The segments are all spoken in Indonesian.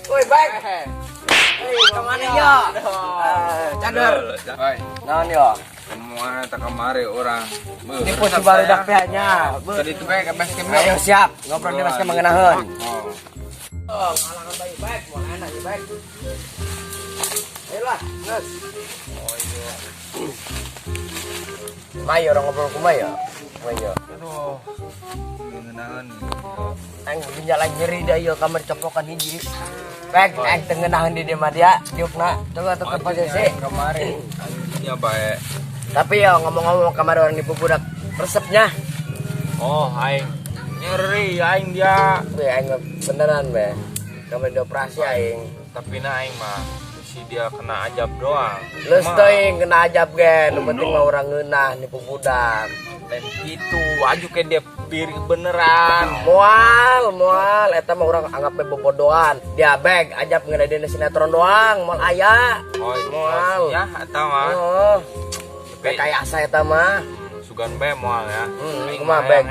Woi, baik. Kemana yo? Cadar. Naon yo? Semua tak kemari orang. Ini posisi baru dak pihaknya. Tadi itu baik bes kemana? Ayo siap, ngobrol di masih mengenahan. Oh. Ngalangan baik-baik, mau enak ya baik. Ayolah, Mas. Oh iya. Mayo orang ngobrol ku mayo. Mayo. Aduh. Mengenahan. Ang ginjalan nyeri dah yo kamar copokan hiji. Baik, ang tengenahan di dia mah dia. Diukna, coba tukar posisi. Kemarin. Ya baik. Tapi yo ngomong-ngomong kamar orang ibu budak resepnya. Oh, aing nyeri aing dia. Be aing beneran be. Kamar dioperasi aing. Tapi na aing mah si dia kena ajab doang. Leus teuing kena ajab ge, nu penting mah urang ngeunah nipu budak. Dan gitu, aju ke dia piring beneran. Moal eta mah urang anggap bobodohan. Dia beg ajab ngeunah sinetron doang, moal aya. Oh, moal. Ya, eta mah. Oh. Rekayasa eta mah. Sugan be moal ya. Kumaha beg?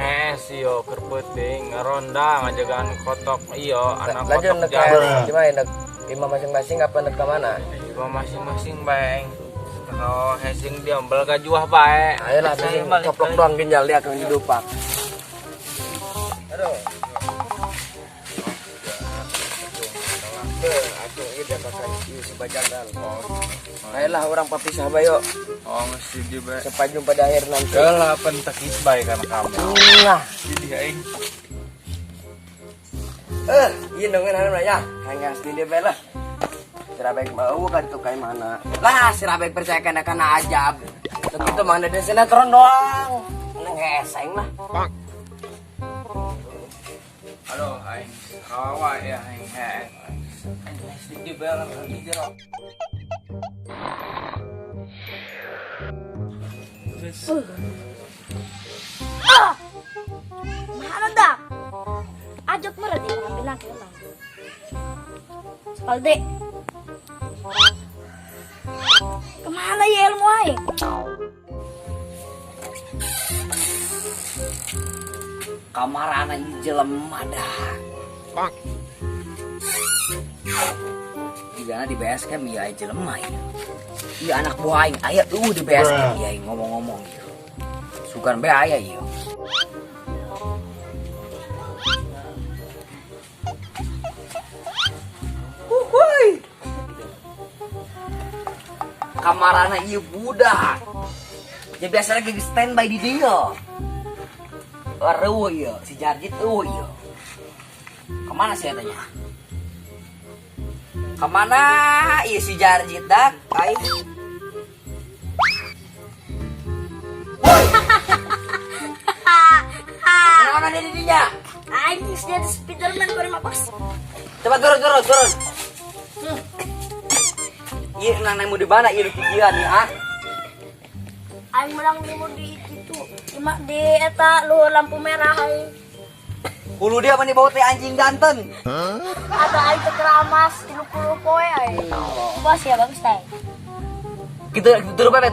Iyo keur peuting ngaronda ngajagaan kotok iyo anak Lanjut kotok nek gimana nek imam masing-masing apa nek ka mana? Ibu masing-masing baeng. Kalau hesing dia ambel gajuah bae. Ayolah sing coplok doang ginjal dia akan didupak. Aduh. Atuh ieu dia pakai si bajandal. Ayolah orang papisah bae yuk. Oh mesti di bae. Sampai jumpa di akhir nanti. Kalah pentekis bae kan kamu. Nah, Jadi aing. ieu nongeun ya. Hanya di dia bae lah. Sirabek mau kan tuh kayak mana? Lah Sirabek percaya kena ajab. Begitu mana di sinetron doang. Ngeseng lah. Halo aing. Kawa ya aing he. Di belakang lagi jero. Mana dah? Ajak merah dia bilang kelang. Palde. Kemana ya ilmu aing? Kamar anak jelema dah. Bang. Digana di base camp ya jelema ya. Iya anak buah aing aya di base camp ya ngomong-ngomong ya. Sugan be aya ieu. Kamar anak ieu budak. Ya biasa lagi standby di dia. Areuh ieu, si Jarjit ieu. Kemana sih katanya? Kemana ieu si Jarjit dak? Aing. Woi. Mana ada di dinya? Aing geus jadi Spiderman bari mah bos. Coba turun. Iya, nang mau di mana? Iya, pikiran ya, ah. Aing menang di itu. Cuma di eta lu lampu merah aing. Hulu dia mani bau teh anjing jantan. Ada aing teh keramas 30 poe aing. Bos ya bagus teh. Gitu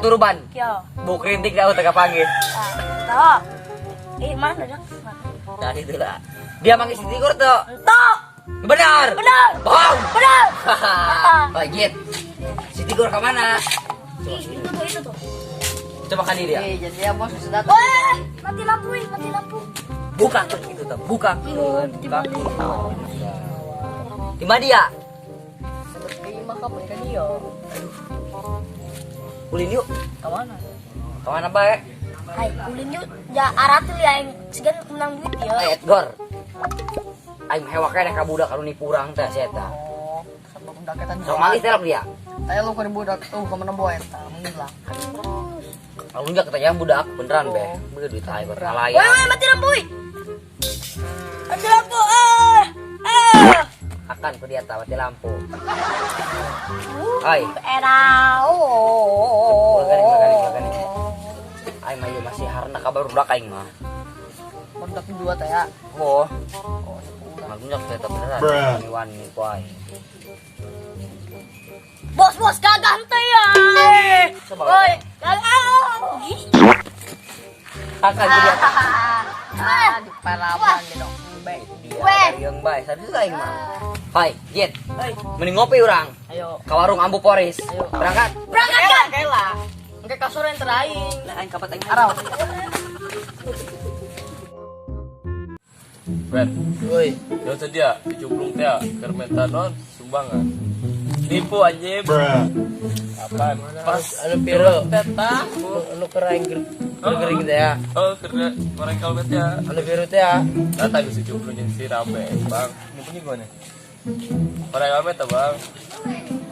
turuban. Yo. Bau kerintik dah teh kapanggih. Tuh. Mana dah? Nah, itulah. Dia manggil si Tigor tuh. Entok. Benar. Bohong. Benar. Bajit. Si Tigor ke mana? Itu tuh. Coba kan dia. Jadi ya bos sudah. Woi, mati lampu. Buka tuh itu tuh. Buka. Di mana? Di mana dia? mah kapan ke dia? Ulin yuk. Kemana? Kemana bae? Hai, ulin yuk. Ya arah tuh yang segan menang duit ya. Edgar. Aing hewa kene ka budak anu nipu urang teh si eta. Oh, sama budak eta. Sok malis teh dia. Tanya lu ke budak tuh ke mana boy eta, menghilang. Lalu nya katanya budak beneran be. Bener duit aing buat ngalaya. Woi, mati lampu. Mati lampu. Akan ku dia tahu mati lampu. Hai. Erau. Maganing. Aing mah ieu masih harna kabar budak aing mah. Budak dua teh ya. Oh. Magunya kita beneran. Wani ku aing. Bos kagak henteu ya. Woi, kagak. Kakak jadi apa? Di parapan gitu. Dia yang baik. Sadis aing mah. Hai, Jet. Mending ngopi urang. Ayo. Ka warung Ambu Poris. Ayo. Berangkat. Berangkat kan? Kela. Engke kasur yang teraing. Lah aing kapat aing Arau. Bet, Woi, jangan sedia dicumplung teh kermetanon sumbangan. Nipu anjing. Apaan? Pas anu piro? teta. Anu kering kering teh ya. Oh, kerja orang kalmet ya. Anu piro teh ya. Datang si cumplung yang si rame, Bang. Ini punya gua nih. Orang kalmet ya, Bang.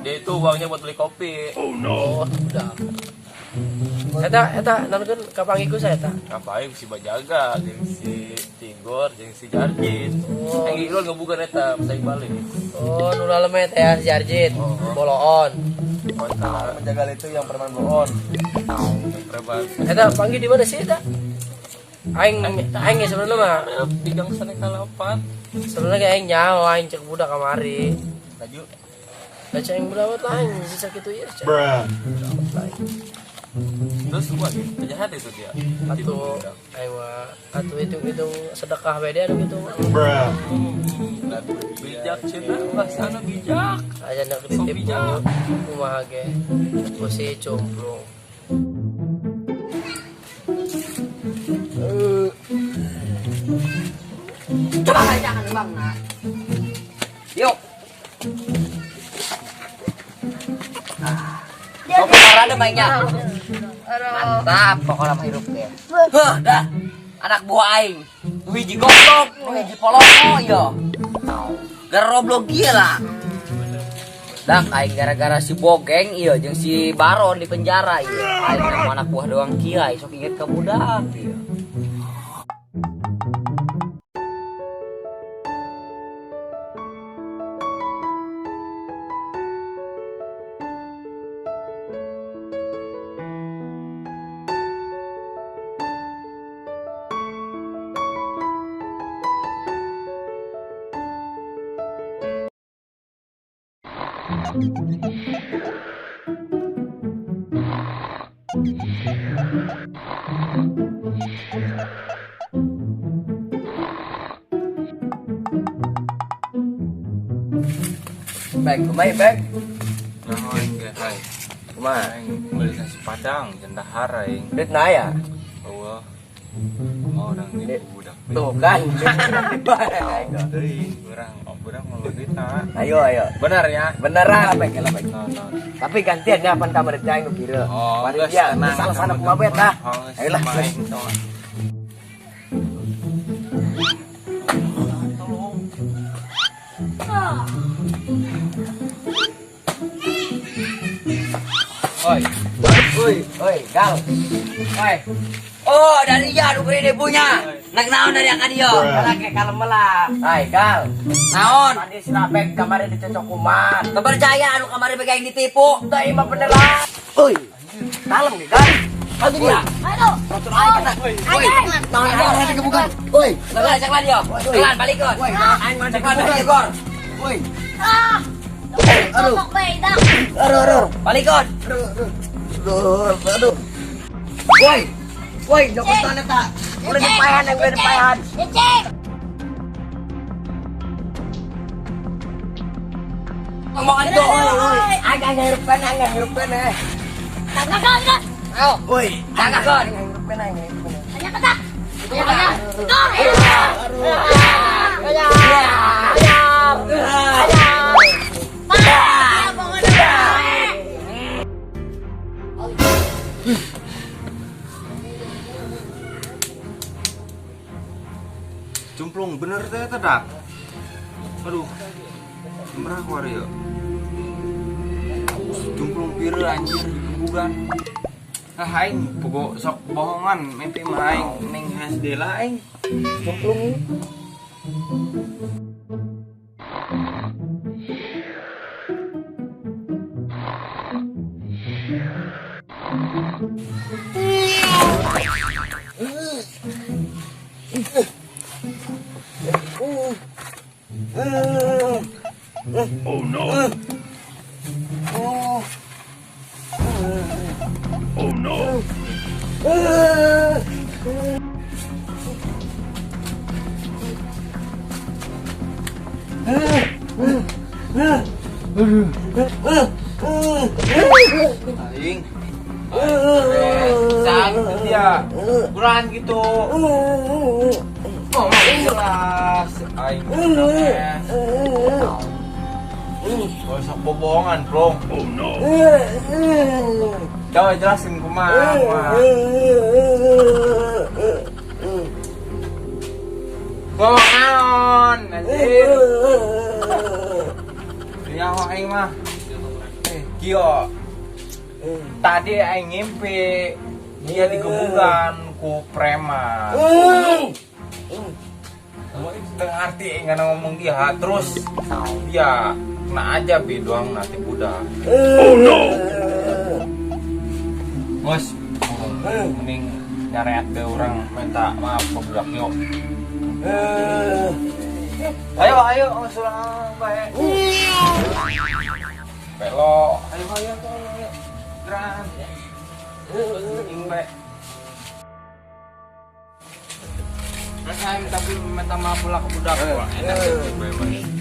Dia itu uangnya buat beli kopi. Oh, udah. Eta nonton kapangiku saya eta. Ngapain si Bajaga, jeung si Tigor, jeung si Jarjit. Yang itu ngebuka eta, saya balik. Oh, nu laleme teh ya si Arjit. Boloon. Mantap. Penjaga itu yang perman bohon. Preman. Eta panggil di mana sih eta? Aing sebenarnya mah Di gang sana kalapan. sebenarnya aing nyaho aing cek budak kamari. Laju. Baca aing berawat lah aing bisa kitu ya. Terus gua penjahat itu dia. Atuh aing mah atuh itu sedekah we dia anu kitu. Bijak cina, sana bijak. Aja nak ditipu kumaha ge. Kusi cumplung. Coba jangan bang nak. Yuk. Kopi parade mainnya. Mantap pokoknya mah hirup teh. Heh, dah. Anak buah aing. Nu hiji goblok, nu hiji polongo ya. Gara roblok gila. Dak aing gara-gara si Bogeng iya jeung si Baron di penjara iya. Aing sama anak buah doang kiai sok inget ka budak iya. Baik, baik, baik. Nah, aing ge hai. Kumaha? Aing beli nasi Padang jendahar aing. Duit naya. Eueuh. Mau orang di budak. Tuh kan. Teuing urang mau duitna. Ayo. Benar ya? Beneran baik lah baik. Non. Tapi gantian ya pan kamar teh aing nu kieu. Oh, Panitia salah sana kumaha bet tah. Ayolah. Oi, gal. Oi. Oh, dari iya nu kene punya. Nak naon dari angka dia? Lagi kalem lah. Hai, gal. Naon? Tadi si Rapek kamari dicocok kumat. Teu percaya anu kamari pegang ditipu. Teu mah beneran. Oi. Kalem ge, gal. Lagi dia. Ayo. Rotur aing kana. Oi. Naon ada kebukan. Oi. Lah cek dia. Kelan balikkeun. Aing mah cek dia gor. Oi. Ah. Aduh. Sok bae dah. Aduh. Balikkeun. Aduh. Woi, jokotan eta. Udah dipayan yang udah dipayan. Cek. Ngomongan itu, oi. Agak ngirupkan eh. Kagak. Ayo, woi. Jangan kon. Ngirupkan. Tanya kata. Tanya. Ajar. bener teh dak. Aduh. Merah wario. Jumplung pira anjir bukan. Ah aing pogo sok bohongan mimpi mah aing ning SD lah aing. Jumplung. Oh no. Oh no. Aing. Sakit dia. Kurang gitu. Oh, jelas. Aing. Gak usah bohongan, bro. Oh no. Coba jelasin kumaha. Ngomong naon, anjir. Nyawa aing mah. Kio. Tadi aing ngimpi dia digebukan ku preman. Setengah arti nggak ngomong dia, terus dia kena aja doang nanti budak. Oh no. Bos, mending nyareat ke orang minta maaf ke budak yuk. Ayo, sulang baik. Belok, ayo. Gerak. Baik. Saya minta maaf pula ke budak. Enak sih.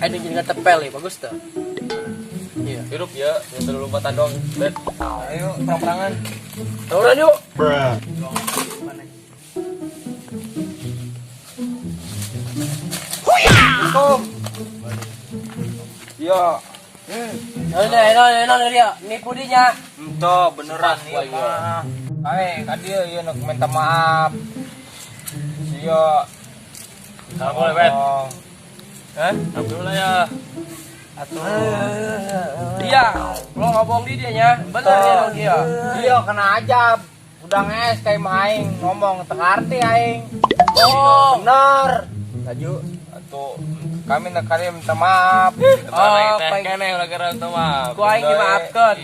Ada jadi tepel ya, bagus tuh. Iya. Hidup ya, yang terlalu mata dong. Bet. Ayo, perang-perangan. Tawuran yuk. Bruh. Kom. Yo. Nah, dia. Nipu dinya. Entah beneran nih mah. Kan dia nak minta maaf. Yo. Nggak boleh, Bet. Hah? Alhamdulillah ya. Iya, lo ngomong di dia nya. Bener ya dong dia. Iya kena aja. Udah nges kayak main ngomong tekarti aing. Oh, Bener. Laju atau kami nak kali minta maaf. Oh, Teh kene ulah gara maaf. gua aing dimaafkan.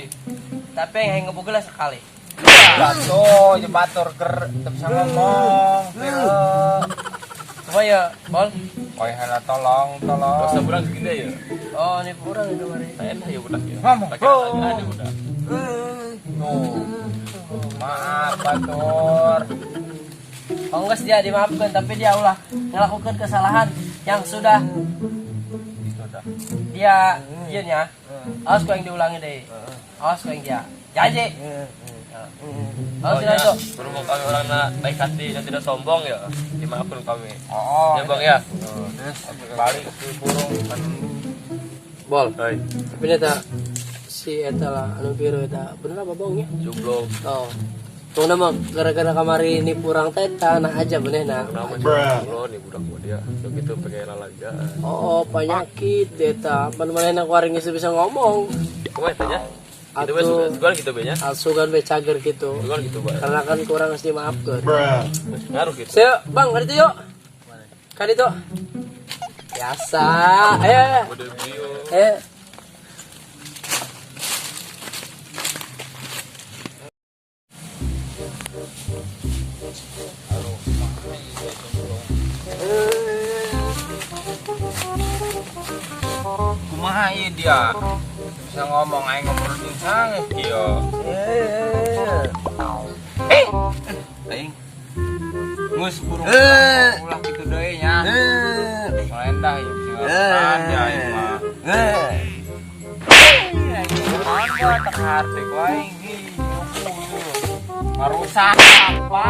Tapi yang ngebugel sekali. Jatuh, jebatur ker bisa ngomong. Coba ya, Bol. Oi hela tolong. Dosa berang segini ya. Oh, ini kurang itu mari. Enak ya budak ya. Ngomong. Pakai aja ada budak. Maaf batur. Oh, enggak dia dimaafkan, tapi dia ulah melakukan kesalahan yang sudah dia nya. Awas kau yang diulangi deh. Awas kau yang dia. Janji. Awas Pokoknya, itu. berhubung kami orang baik hati dan tidak sombong ya, dimaafkan kami. Oh, Ya bang ya. balik ke burung kan. Bol. Hai, Tapi eta si eta lah anu biru eta bener apa bohongnya? jomblo. Oh. Tuh nama gara-gara kamari ini kurang teh tanah aja bener nah. Kenapa jomblo nih budak gua dia. Begitu pakai lalaga. Oh, penyakit eta. Pan-pan enak waring bisa ngomong. Kumaha tanya? Itu Atuh. sugan gitu be nya. Asugan be cager gitu. Sugan gitu ba. Karena kan kurang harus dimaafkan. Ngaruh gitu. Saya, Bang, kan itu yuk. Kan itu. Biasa. Udah bio. Eh. Kumaha ieu dia? Bisa ngomong aing ngomong sange kieu. Aing. Ngus burung ulah kitu deui nya. Melendah ieu aja ieu mah. Aing tak hati ku aing. Marusak apa?